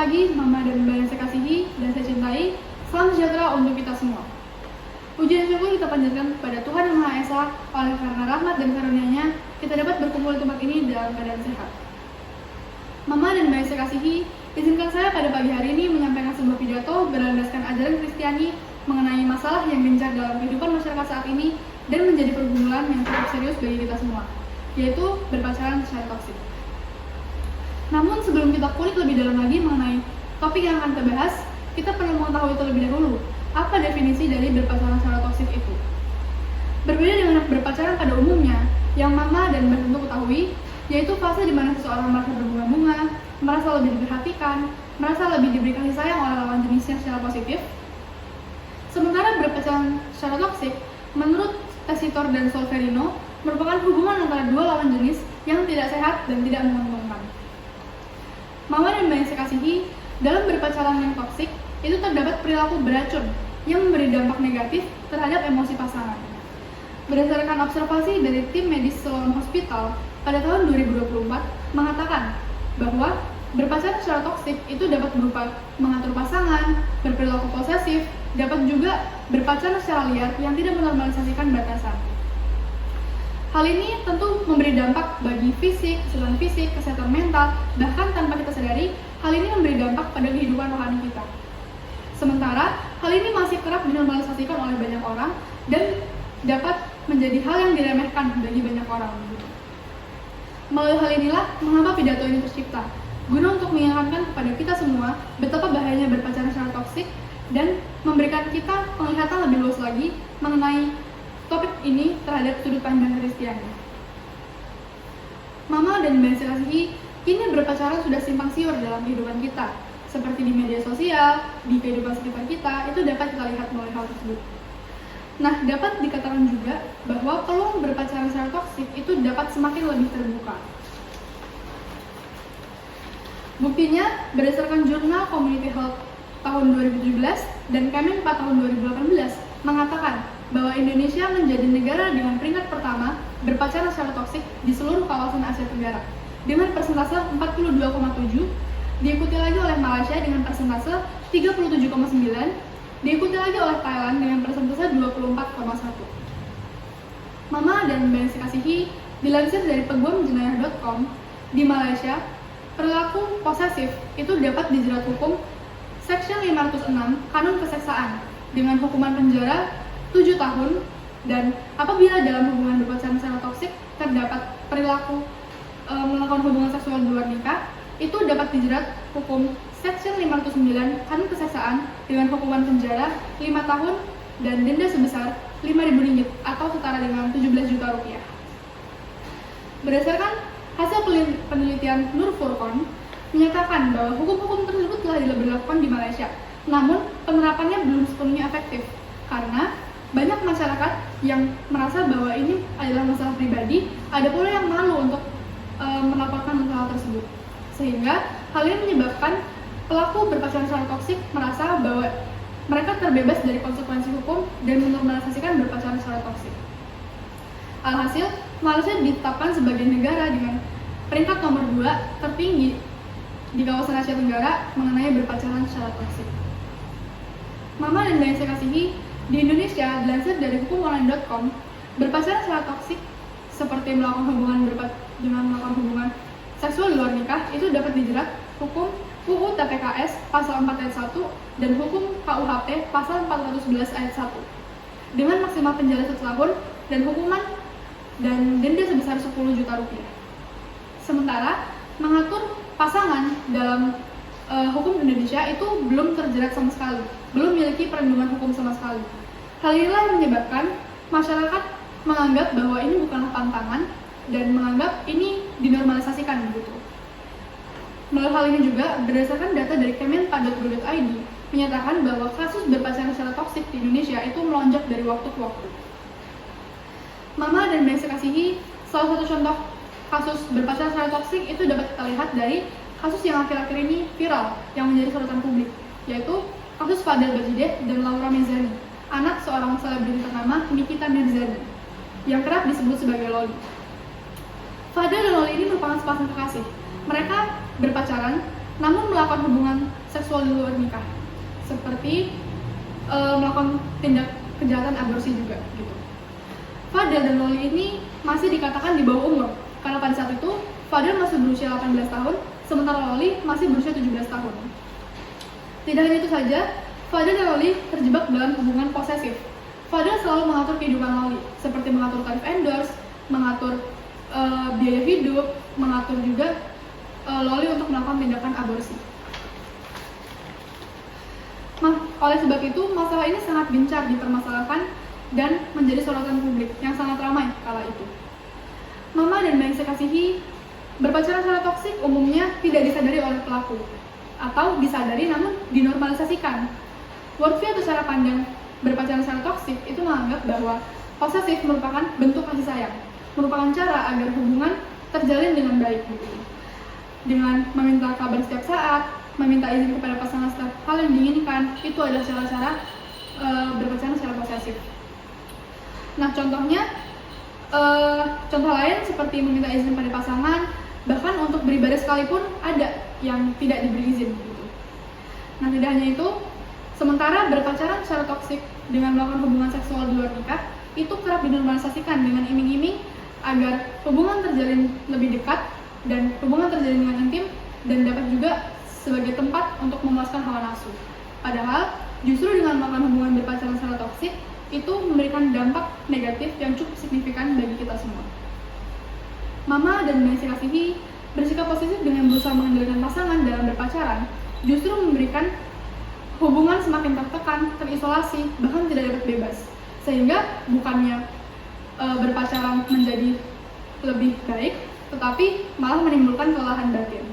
pagi, Mama dan Mbak yang saya kasihi dan saya cintai. Salam sejahtera untuk kita semua. Puji dan syukur kita panjatkan kepada Tuhan Yang Maha Esa, oleh karena rahmat dan karunia-Nya, kita dapat berkumpul di tempat ini dalam keadaan sehat. Mama dan Mbak yang saya kasihi, izinkan saya pada pagi hari ini menyampaikan sebuah pidato berlandaskan ajaran Kristiani mengenai masalah yang gencar dalam kehidupan masyarakat saat ini dan menjadi pergumulan yang cukup serius bagi kita semua, yaitu berpacaran secara toksik. Namun sebelum kita kulik lebih dalam lagi mengenai topik yang akan kita bahas, kita perlu mengetahui terlebih dahulu apa definisi dari berpacaran secara toksik itu. Berbeda dengan berpacaran pada umumnya, yang Mama dan Mbak tentu ketahui, yaitu fase di mana seseorang merasa berbunga-bunga, merasa lebih diperhatikan, merasa lebih diberi kasih sayang oleh lawan jenisnya secara positif. Sementara berpacaran secara toksik, menurut Tessitor dan Solferino, merupakan hubungan antara dua lawan jenis yang tidak sehat dan tidak menguntungkan. Mama dan Mbak yang saya kasihi, dalam berpacaran yang toksik, itu terdapat perilaku beracun yang memberi dampak negatif terhadap emosi pasangan. Berdasarkan observasi dari tim medis Sloan Hospital pada tahun 2024 mengatakan bahwa berpacaran secara toksik itu dapat berupa mengatur pasangan, berperilaku posesif, dapat juga berpacaran secara liar yang tidak menormalisasikan batasan. Hal ini tentu memberi dampak bagi fisik, kesehatan mental, bahkan tanpa kita sadari, hal ini memberi dampak pada kehidupan rohani kita. Sementara, hal ini masih kerap dinormalisasikan oleh banyak orang dan dapat menjadi hal yang diremehkan bagi banyak orang. Melalui hal inilah mengapa pidato ini tercipta, guna untuk mengingatkan kepada kita semua betapa bahayanya berpacaran secara toksik dan memberikan kita penglihatan lebih luas lagi mengenai topik ini terhadap sudut pandang Kristiani. Mama dan Mbak yang kasihi, kini berpacaran sudah simpang siur dalam kehidupan kita, seperti di media sosial, di kehidupan sekitar kita, itu dapat kita lihat melalui hal tersebut. Nah, dapat dikatakan juga bahwa peluang berpacaran secara toksik itu dapat semakin lebih terbuka. Buktinya, berdasarkan jurnal Community Health tahun 2017 dan Kemenpa tahun 2018 mengatakan bahwa Indonesia menjadi negara dengan peringkat pertama berpacaran secara toksik di seluruh kawasan Asia Tenggara dengan persentase 42,7, diikuti lagi oleh Malaysia dengan persentase 37,9, diikuti lagi oleh Thailand dengan persentase 24,1. Mama dan Mbak yang saya kasihi, dilansir dari peguamjenayah.com, di Malaysia, perilaku posesif itu dapat dijerat hukum Section 506 Kanun Keseksaan dengan hukuman penjara 7 tahun, dan apabila dalam hubungan berpacaran secara toksik terdapat perilaku melakukan hubungan seksual di luar nikah, itu dapat dijerat hukum Section 509 Kanun Keseksaan dengan hukuman penjara 5 tahun dan denda sebesar Rp5.000 atau setara dengan 17 juta rupiah. Berdasarkan hasil penelitian Nur Furqon menyatakan bahwa hukum-hukum tersebut telah diberlakukan di Malaysia, namun penerapannya belum sepenuhnya efektif karena banyak masyarakat yang merasa bahwa ini adalah masalah pribadi, ada pula yang malu untuk melaporkan masalah tersebut. Sehingga hal ini menyebabkan pelaku berpacaran secara toksik merasa bahwa mereka terbebas dari konsekuensi hukum dan menormalisasikan berpacaran secara toksik. Alhasil, Malaysia ditetapkan sebagai negara dengan peringkat nomor 2 tertinggi di kawasan Asia Tenggara mengenai berpacaran secara toksik. Mama dan Mbak yang saya kasihi, di Indonesia, dilansir dari hukumonline.com, berpacaran secara toksik seperti melakukan hubungan seksual di luar nikah itu dapat dijerat hukum UU TPKS pasal 4 ayat 1 dan hukum KUHP pasal 411 ayat 1 dengan maksimal penjara 1 tahun dan hukuman dan denda sebesar 10 juta rupiah. Sementara mengatur pasangan dalam hukum Indonesia itu belum terjerat sama sekali, belum memiliki perlindungan hukum sama sekali. Hal inilah yang menyebabkan masyarakat menganggap bahwa ini bukanlah pantangan dan menganggap ini dinormalisasikan begitu. Melalui hal ini juga, berdasarkan data dari kemenpa.go.id menyatakan bahwa kasus berpacaran secara toksik di Indonesia itu melonjak dari waktu ke waktu. Mama dan Mbak yang kasihi, salah satu contoh kasus berpacaran secara toksik itu dapat kita lihat dari kasus yang akhir-akhir ini viral yang menjadi sorotan publik, yaitu kasus Fadel Bajideh dan Laura Mezani, anak seorang selebriti ternama Nikita Mirzani, yang kerap disebut sebagai Loli. Fadel dan Loli ini merupakan sepasang kekasih. Mereka berpacaran, namun melakukan hubungan seksual di luar nikah, seperti melakukan tindak kejahatan aborsi juga gitu. Fadel dan Loli ini masih dikatakan di bawah umur, karena pada saat itu Fadel masih berusia 18 tahun, sementara Loli masih berusia 17 tahun. Tidak hanya itu saja, Fadel dan Loli terjebak dalam hubungan posesif. Fadel selalu mengatur kehidupan Loli, seperti mengatur tarif endorse, mengatur biaya hidup, mengatur juga Loli untuk melakukan tindakan aborsi. Oleh sebab itu, masalah ini sangat gencar dipermasalahkan dan menjadi sorotan publik yang sangat ramai kala itu. Mama dan Mbak yang saya kasihi, berpacaran secara toksik umumnya tidak disadari oleh pelaku, atau disadari namun dinormalisasikan. Worldview atau cara pandang berpacaran secara toksik itu menganggap bahwa posesif merupakan bentuk kasih sayang, merupakan cara agar hubungan terjalin dengan baik, dengan meminta kabar setiap saat, meminta izin kepada pasangan setiap hal yang diinginkan. Itu adalah cara-cara berpacaran secara posesif. Nah, contoh lain seperti meminta izin pada pasangan, bahkan untuk beribadah sekalipun ada yang tidak diberi izin gitu. Nah, tidak hanya itu, sementara berpacaran secara toksik dengan melakukan hubungan seksual di luar nikah itu kerap dinormalisasikan dengan iming-iming agar hubungan terjalin lebih dekat dan hubungan terjalin dengan intim, dan dapat juga sebagai tempat untuk memuaskan hawa nafsu. Padahal justru dengan melakukan hubungan berpacaran secara toksik itu memberikan dampak negatif yang cukup signifikan bagi kita semua. Mama dan Mbak yang kasihi, bersikap positif dengan berusaha mengendalikan pasangan dalam berpacaran justru memberikan hubungan semakin tertekan, terisolasi, bahkan tidak dapat bebas, sehingga bukannya berpacaran menjadi lebih baik, tetapi malah menimbulkan kelelahan batin.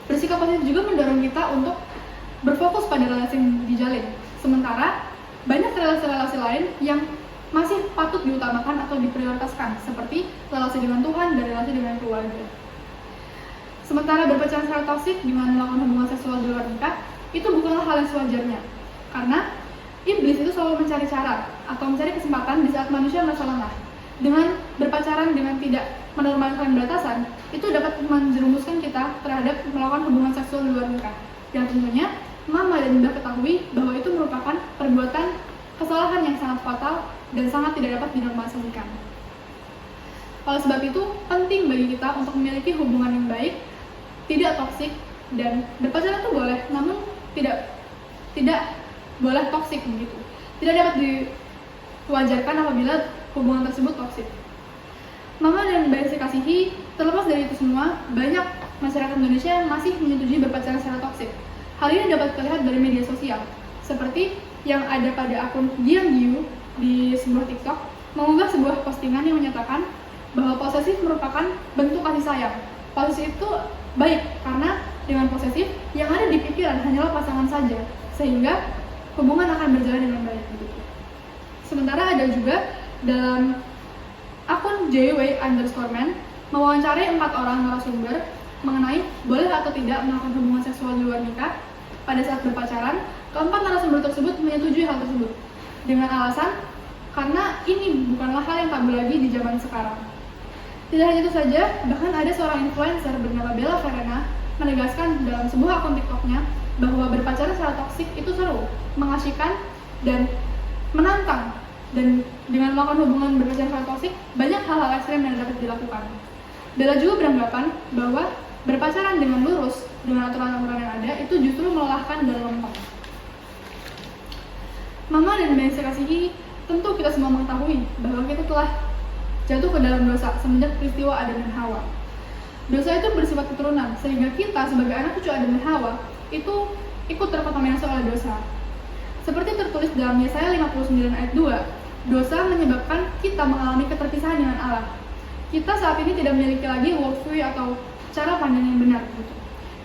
Bersikap positif juga mendorong kita untuk berfokus pada relasi yang dijalin, sementara banyak relasi-relasi lain yang masih patut diutamakan atau diprioritaskan, seperti relasi dengan Tuhan dan relasi dengan keluarga. Sementara berpacaran secara toksik dengan melakukan hubungan seksual di luar nikah itu bukanlah hal yang sewajarnya, karena iblis itu selalu mencari cara atau mencari kesempatan di saat manusia merasa lengah. Dengan berpacaran dengan tidak menormalkan batasan, itu dapat menjerumuskan kita terhadap melakukan hubungan seksual di luar nikah, yang tentunya Mama dan Mbak ketahui bahwa itu merupakan perbuatan kesalahan yang sangat fatal dan sangat tidak dapat dinormalisasikan. Oleh sebab itu, penting bagi kita untuk memiliki hubungan yang baik, tidak toksik, dan berpacaran itu boleh, namun tidak boleh toksik begitu. Tidak dapat diwajarkan apabila hubungan tersebut toksik. Mama dan Mbak yang saya kasihi, terlepas dari itu semua, banyak masyarakat Indonesia yang masih menyetujui berpacaran secara toksik. Hal ini dapat terlihat dari media sosial, seperti yang ada pada akun Giang di sebuah TikTok mengunggah sebuah postingan yang menyatakan bahwa posesif merupakan bentuk kasih sayang. Posesif itu baik karena dengan posesif yang ada di pikiran hanyalah pasangan saja, sehingga hubungan akan berjalan dengan baik. Sementara ada juga dalam akun JW_man mewawancarai 4 orang narasumber mengenai boleh atau tidak melakukan hubungan seksual di luar nikah pada saat berpacaran. Keempat narasumber tersebut menyetujui hal tersebut dengan alasan karena ini bukanlah hal yang tabu lagi di zaman sekarang. Tidak hanya itu saja, bahkan ada seorang influencer bernama Bella Verena menegaskan dalam sebuah akun TikToknya bahwa berpacaran secara toksik itu seru, mengasyikkan, dan menantang. Dan dengan melakukan hubungan berpacaran secara toksik, banyak hal-hal ekstrem yang dapat dilakukan. Bella juga beranggapan bahwa berpacaran dengan lurus, dengan aturan-aturan yang ada, itu justru melelahkan dan lempeng. Mama dan Mbak yang saya kasihi, tentu kita semua mengetahui bahwa kita telah jatuh ke dalam dosa semenjak peristiwa Adam dan Hawa. Dosa itu bersifat keturunan, sehingga kita sebagai anak cucu Adam dan Hawa itu ikut terkontaminasi oleh dosa. Seperti tertulis dalam Yesaya 59 ayat 2, dosa menyebabkan kita mengalami keterpisahan dengan Allah. Kita saat ini tidak memiliki lagi worldview atau cara pandang yang benar.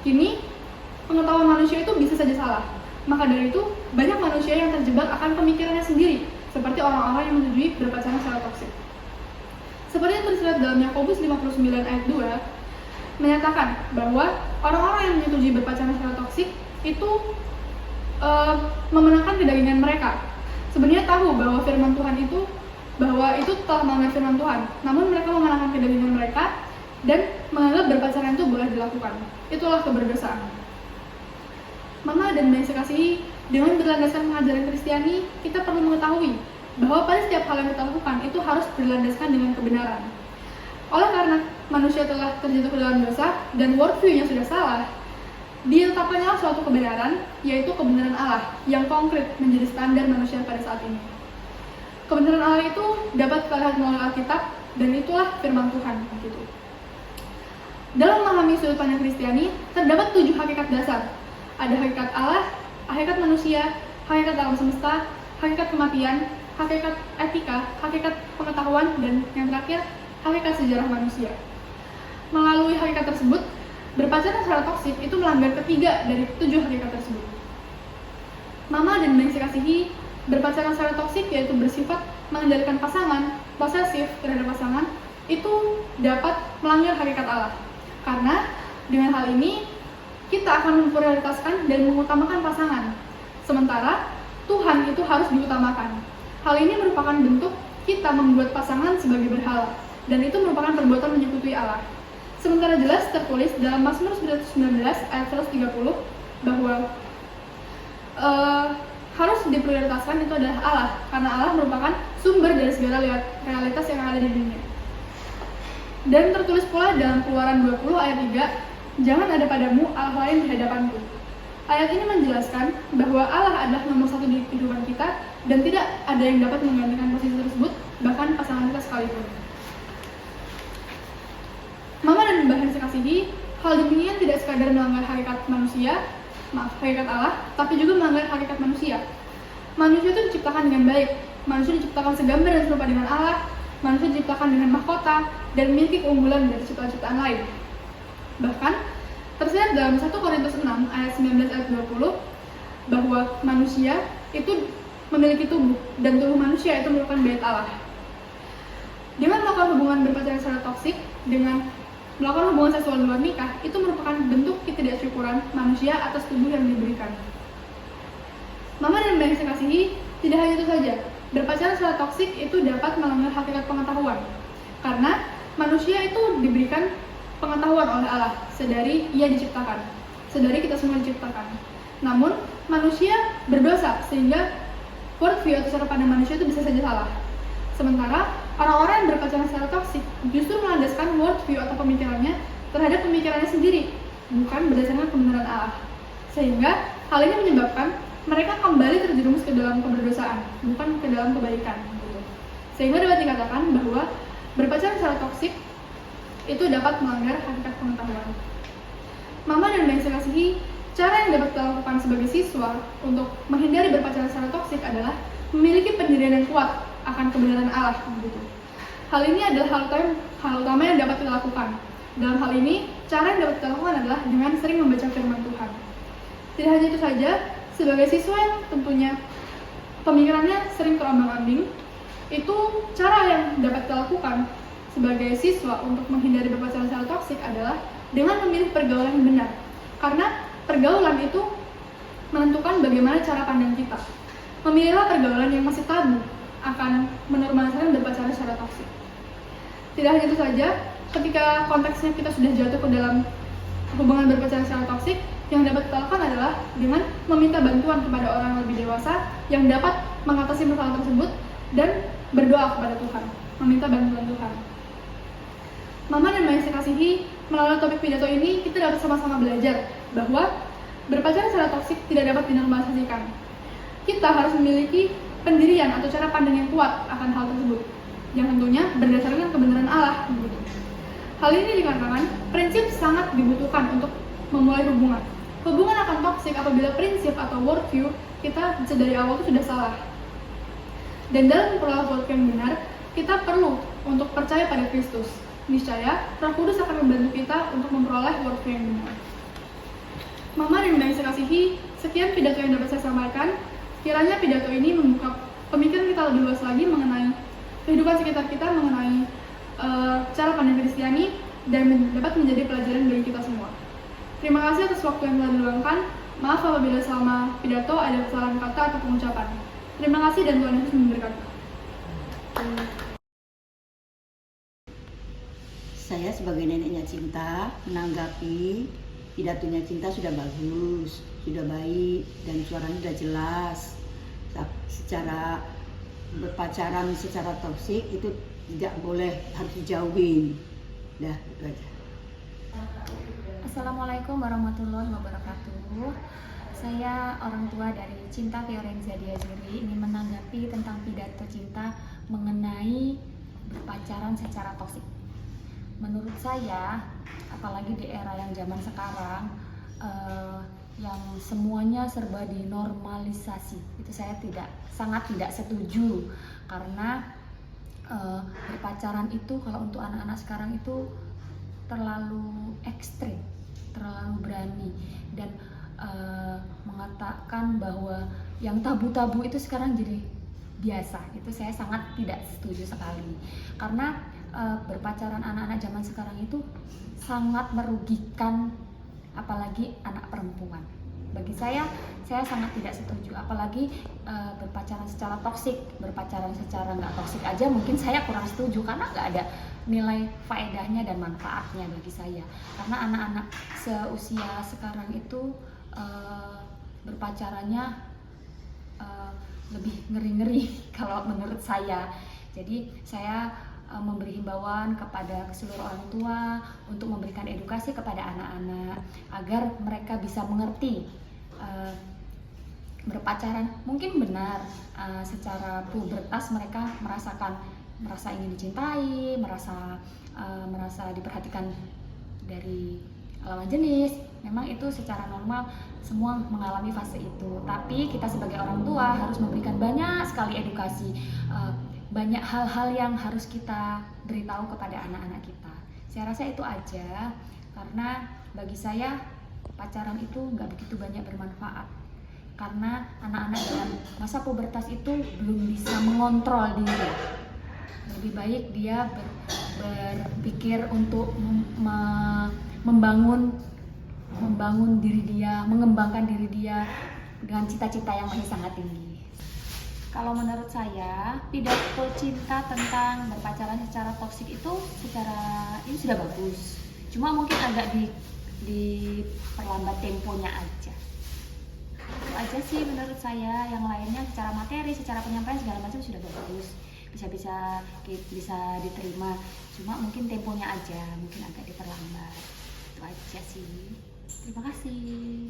Kini, pengetahuan manusia itu bisa saja salah. Maka dari itu, banyak manusia yang terjebak akan pemikirannya sendiri, seperti orang-orang yang menyetujui berpacaran secara toksik. Seperti yang tersirat dalam Yakobus 59 ayat 2, menyatakan bahwa orang-orang yang menyetujui berpacaran secara toksik itu memenangkan kedagingan mereka. Sebenarnya tahu bahwa firman Tuhan itu telah melanggar firman Tuhan, namun mereka memenangkan kedagingan mereka dan menganggap berpacaran itu boleh dilakukan. lakukan. Itulah keberdosaan. Mama dan Bang saya kasihi, dengan berlandaskan pengajaran Kristiani, kita perlu mengetahui bahwa pada setiap hal yang kita lakukan itu harus berlandaskan dengan kebenaran. Oleh karena manusia telah terjatuh ke dalam dosa dan worldview-nya sudah salah, ditetapkannya suatu kebenaran, yaitu kebenaran Allah yang konkret menjadi standar manusia pada saat ini. Kebenaran Allah itu dapat kita lihat melalui Alkitab, dan itulah firman Tuhan. Gitu. Dalam memahami sudut pandang Kristiani, terdapat 7 hakikat dasar. Ada hakikat Allah, hakikat manusia, hakikat alam semesta, hakikat kematian, hakikat etika, hakikat pengetahuan, dan yang terakhir, hakikat sejarah manusia. Melalui hakikat tersebut, berpacaran secara toksik itu melanggar ketiga dari 7 hakikat tersebut. Mama dan Bang saya kasihi, berpacaran secara toksik yaitu bersifat mengendalikan pasangan, posesif terhadap pasangan, itu dapat melanggar hakikat Allah. Karena dengan hal ini, kita akan memprioritaskan dan mengutamakan pasangan. Sementara, Tuhan itu harus diutamakan. Hal ini merupakan bentuk kita membuat pasangan sebagai berhala, dan itu merupakan perbuatan menyekutuai Allah. Sementara jelas tertulis dalam Mazmur 19 ayat 130 bahwa harus diprioritaskan itu adalah Allah, karena Allah merupakan sumber dari segala realitas yang ada di dunia. Dan tertulis pula dalam Keluaran 20 ayat 3, jangan ada padamu Allah lain di hadapanku. Ayat ini menjelaskan bahwa Allah adalah nomor satu di kehidupan kita dan tidak ada yang dapat menggantikan posisi tersebut, bahkan pasangan kita sekalipun. Mama dan Mbak yang saya kasihi, hal demikian tidak sekadar melanggar hakikat hakikat Allah, tapi juga melanggar hakikat manusia. Manusia itu diciptakan dengan baik, manusia diciptakan segambar dan serupa dengan Allah, manusia diciptakan dengan mahkota dan memiliki keunggulan dari ciptaan-ciptaan lain. Bahkan, tersirat dalam 1 Korintus 6 ayat 19 ayat 20 bahwa manusia itu memiliki tubuh dan tubuh manusia itu merupakan bait Allah. Dengan melakukan hubungan berpacaran secara toksik, dengan melakukan hubungan seksual di luar nikah, itu merupakan bentuk ketidaksyukuran manusia atas tubuh yang diberikan. Mama dan Mbak yang saya kasihi, tidak hanya itu saja, berpacaran secara toksik itu dapat melanggar hakikat pengetahuan. Karena manusia itu diberikan pengetahuan oleh Allah sedari ia diciptakan, sedari kita semua diciptakan. Namun manusia berdosa sehingga worldview atau cara pandang manusia itu bisa saja salah. Sementara orang-orang yang berpacaran secara toksik justru melandaskan worldview atau pemikirannya terhadap pemikirannya sendiri, bukan berdasarkan kebenaran Allah. Sehingga hal ini menyebabkan mereka kembali terjerumus ke dalam keberdosaan, bukan ke dalam kebaikan. Gitu. Sehingga dapat dikatakan bahwa berpacaran secara toksik itu dapat melanggar hakikat pengetahuan. Mama dan Bang saya kasihi, cara yang dapat kita lakukan sebagai siswa untuk menghindari berpacaran secara toksik adalah memiliki pendirian yang kuat akan kebenaran Allah. Gitu. Hal ini adalah hal utama yang dapat kita lakukan. Dalam hal ini, cara yang dapat kita lakukan adalah dengan sering membaca firman Tuhan. Tidak hanya itu saja, sebagai siswa yang tentunya pemikirannya sering terombang-ambing, itu cara yang dapat kita lakukan sebagai siswa untuk menghindari berpacaran secara toksik adalah dengan memilih pergaulan yang benar. Karena pergaulan itu menentukan bagaimana cara pandang kita. Memilihlah pergaulan yang masih tabu akan menormalisasi berpacaran secara toksik. Tidak hanya itu saja, ketika konteksnya kita sudah jatuh ke dalam hubungan berpacaran secara toksik, yang dapat kita lakukan adalah dengan meminta bantuan kepada orang yang lebih dewasa yang dapat mengatasi masalah tersebut dan berdoa kepada Tuhan, meminta bantuan Tuhan. Mama dan Mbak yang saya kasihi, melalui topik pidato ini kita dapat sama-sama belajar bahwa berpacaran secara toksik tidak dapat dinormalisasikan. Kita harus memiliki pendirian atau cara pandang yang kuat akan hal tersebut, yang tentunya berdasarkan kebenaran Allah. Hal ini dikarenakan prinsip sangat dibutuhkan untuk memulai hubungan. Hubungan akan toksik apabila prinsip atau worldview kita dari awal itu sudah salah. Dan dalam memperoleh worldview yang benar, kita perlu untuk percaya pada Kristus. Niscaya, Roh Kudus akan membantu kita untuk memperoleh worldview yang benar. Mama dan Mbak yang saya kasihi, sekian pidato yang dapat saya sampaikan. Kiranya pidato ini membuka pemikiran kita lebih luas lagi mengenai kehidupan sekitar kita, mengenai cara pandang Kristiani, dan dapat menjadi pelajaran bagi kita semua. Terima kasih atas waktu yang telah diluangkan. Maaf apabila selama pidato ada kesalahan kata atau pengucapan. Terima kasih dan Tuhan Yesus memberkati. saya sebagai neneknya Cinta menanggapi pidatonya Cinta sudah bagus, sudah baik, dan suaranya sudah jelas. Secara berpacaran secara toksik itu tidak boleh, harus dijauhin. Dah, itu aja. Assalamualaikum warahmatullahi wabarakatuh. Saya orang tua dari Cinta Fiorenza Diazuri ingin menanggapi tentang pidato Cinta mengenai berpacaran secara toksik. Menurut saya, apalagi di era yang zaman sekarang, yang semuanya serba dinormalisasi, itu saya sangat tidak setuju, karena berpacaran itu kalau untuk anak-anak sekarang itu terlalu ekstrim, terlalu berani, dan mengatakan bahwa yang tabu-tabu itu sekarang jadi biasa. Itu saya sangat tidak setuju sekali, karena berpacaran anak-anak zaman sekarang itu sangat merugikan, apalagi anak perempuan. Bagi saya sangat tidak setuju, apalagi berpacaran secara toksik. Berpacaran secara nggak toksik aja mungkin saya kurang setuju, karena nggak ada nilai faedahnya dan manfaatnya bagi saya. Karena anak-anak seusia sekarang itu berpacarannya lebih ngeri-ngeri kalau menurut saya. Jadi saya memberi himbauan kepada seluruh orang tua untuk memberikan edukasi kepada anak-anak agar mereka bisa mengerti berpacaran mungkin benar, secara pubertas mereka merasa ingin dicintai, merasa diperhatikan dari lawan jenis. Memang itu secara normal semua mengalami fase itu, tapi kita sebagai orang tua harus memberikan banyak sekali edukasi, banyak hal-hal yang harus kita beritahu kepada anak-anak kita. Saya rasa itu aja, karena bagi saya pacaran itu nggak begitu banyak bermanfaat, karena anak-anak dalam masa pubertas itu belum bisa mengontrol diri. Lebih baik dia berpikir untuk membangun diri dia, mengembangkan diri dia dengan cita-cita yang masih sangat tinggi. Kalau menurut saya, pidato Cinta tentang berpacaran secara toksik itu ini sudah bagus. Cuma mungkin agak diperlambat temponya aja. Itu aja sih menurut saya. Yang lainnya secara materi, secara penyampaian segala macam sudah bagus. Bisa diterima. Cuma mungkin temponya aja mungkin agak diperlambat. Itu aja sih. Terima kasih.